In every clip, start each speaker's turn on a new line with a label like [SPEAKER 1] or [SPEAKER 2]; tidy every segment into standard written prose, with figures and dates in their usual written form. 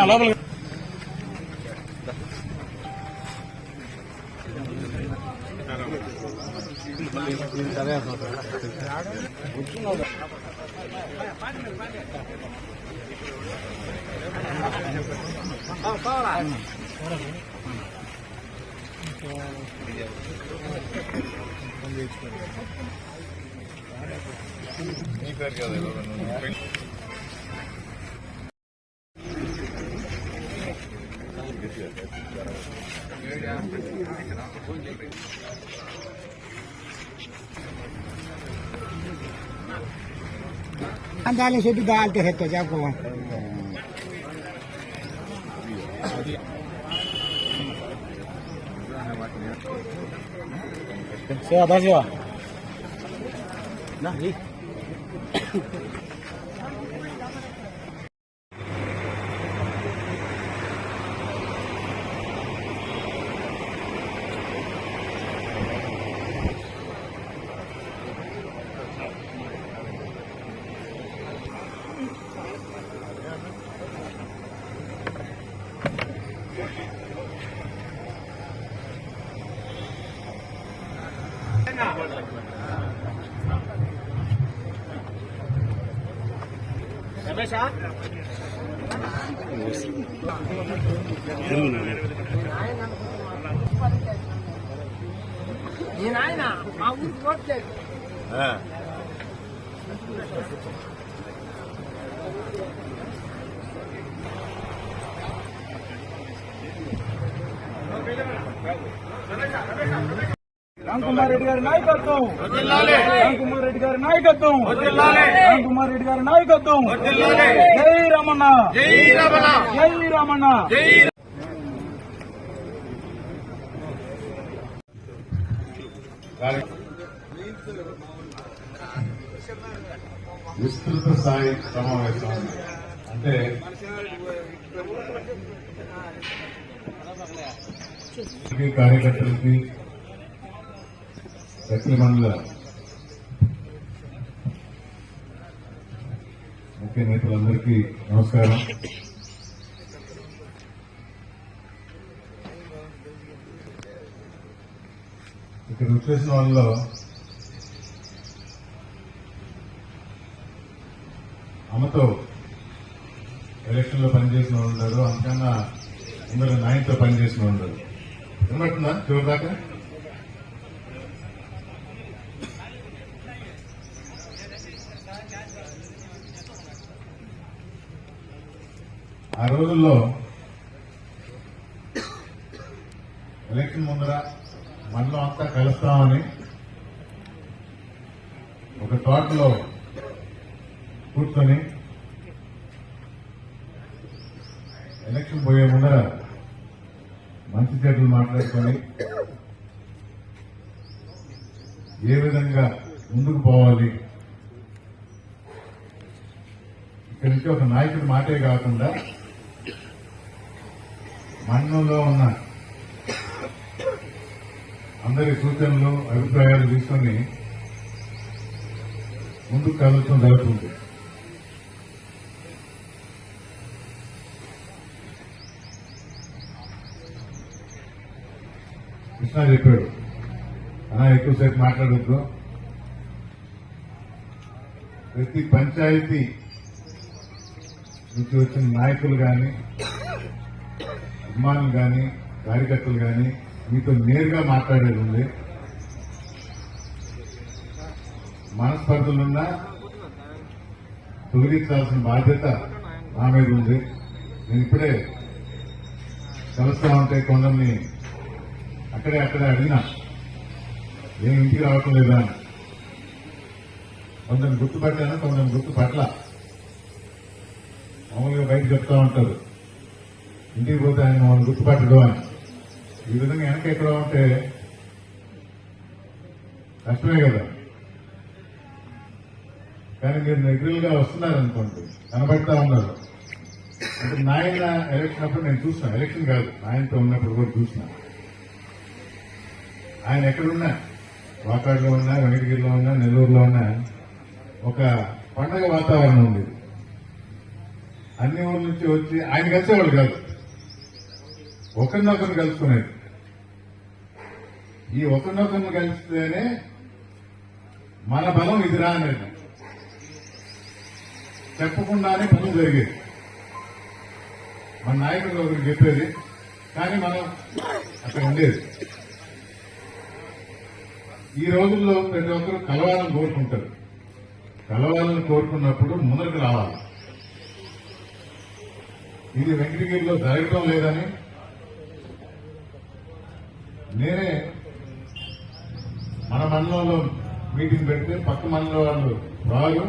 [SPEAKER 1] లోపల
[SPEAKER 2] डालने से भी डालते हैं तो जाको सेवा था सेवा ना जी ఆయన మా ఊరికి చూడలేదు రామ్ కుమార్ రెడ్డి గారి నాయకత్వం రామ్ కుమార్ రెడ్డి గారి నాయకత్వం రామ్ కుమార్ రెడ్డి గారి నాయకత్వం జై రమణ జై రమణ జై రమణ
[SPEAKER 3] విస్తృత స్థాయి సమావేశం అంటే కార్యకర్తలకి సత్యమండల ముఖ్య నేతలందరికీ నమస్కారం. ఇక్కడ వచ్చేసిన వాళ్ళలో అమ్మతో ఎలక్షన్ లో పనిచేసిన వాళ్ళు ఉన్నారు, అంతకన్నా ముందర నాయనతో పనిచేసిన వాళ్ళు ఉన్నారు. వినబడుతుందా చివరి దాకా? ఆ రోజుల్లో ఎలక్షన్ ముందర మనలో అంతా కలుస్తామని ఒక తోటలో కూర్చొని ఎలక్షన్ పోయే ముందర మంచి చెడ్డలు మాట్లాడుకొని ఏ విధంగా ముందుకు పోవాలి, ఇక్కడి నుంచి ఒక నాయకుడి మాటే కాకుండా మండలంలో ఉన్న అందరి సూచనలు అభిప్రాయాలు తీసుకొని ముందుకు కదలటం జరుగుతుంది. కృష్ణ చెప్పాడు, అలా ఎక్కువసేపు మాట్లాడొద్దు, ప్రతి పంచాయతీ నుంచి వచ్చిన నాయకులు కానీ అభిమానులు కానీ కార్యకర్తలు కానీ మీతో నేరుగా మాట్లాడేది ఉంది. మనస్పర్ధలున్నా తొలగించాల్సిన బాధ్యత నా మీద ఉంది. నేను ఇప్పుడే కలుస్తా ఉంటే కొందరిని అక్కడే అడిగినా ఏం ఇంటికి రావటం లేదా అని. కొందరిని గుర్తుపట్టాను, కొందరిని గుర్తుపట్ల. మామూలుగా బయట చెప్తా ఉంటారు ఇంటికి పోతే ఆయన వాళ్ళు గుర్తుపట్టడు అని. ఈ విధంగా వెనక ఎక్కడ ఉంటే కష్టమే కదా. కానీ మీరు రెగ్యులర్ గా వస్తున్నారనుకోండి, కనబడతా ఉన్నారు. అంటే నాయన ఎలక్షన్ అప్పుడు నేను చూసిన, ఎలక్షన్ కాదు ఆయనతో ఉన్నప్పుడు కూడా చూసిన. ఆయన ఎక్కడున్నా, వాకాడులో ఉన్నా, వెంకటగిరిలో ఉన్నా, నెల్లూరులో ఉన్నా ఒక పండగ వాతావరణం ఉండేది. అన్ని ఊర్ల నుంచి వచ్చి ఆయన కలిసేవాళ్ళు కాదు, ఒకరినొకరు కలుసుకునేది. ఈ ఒకరినొకరిని కలిస్తేనే మన బలం ఇదిరా అనేది చెప్పకుండానే పనులు జరిగేది. మన నాయకుడు ఒకరికి చెప్పేది, కానీ మనం అక్కడ ఉండేది. ఈ రోజుల్లో ప్రతి ఒక్కరు కలవాలని కోరుకుంటారు. కలవాలని కోరుకున్నప్పుడు ముందరకు రావాలి. ఇది వెంకటగిరిలో జరగటం లేదని నేనే మన మండలంలో మీటింగ్ పెడితే పక్క మండలం వాళ్ళు రారు,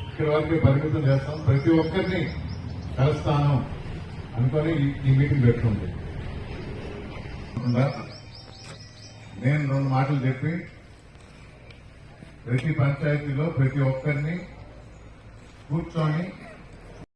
[SPEAKER 3] ఇక్కడ వరకే పరిమితం చేస్తాం, ప్రతి ఒక్కరిని కలుస్తాను అనుకొని ఈ మీటింగ్ పెట్టుకుంది. నేను 2 మాటలు చెప్పి ప్రతి పంచాయతీలో ప్రతి ఒక్కరిని కూర్చొని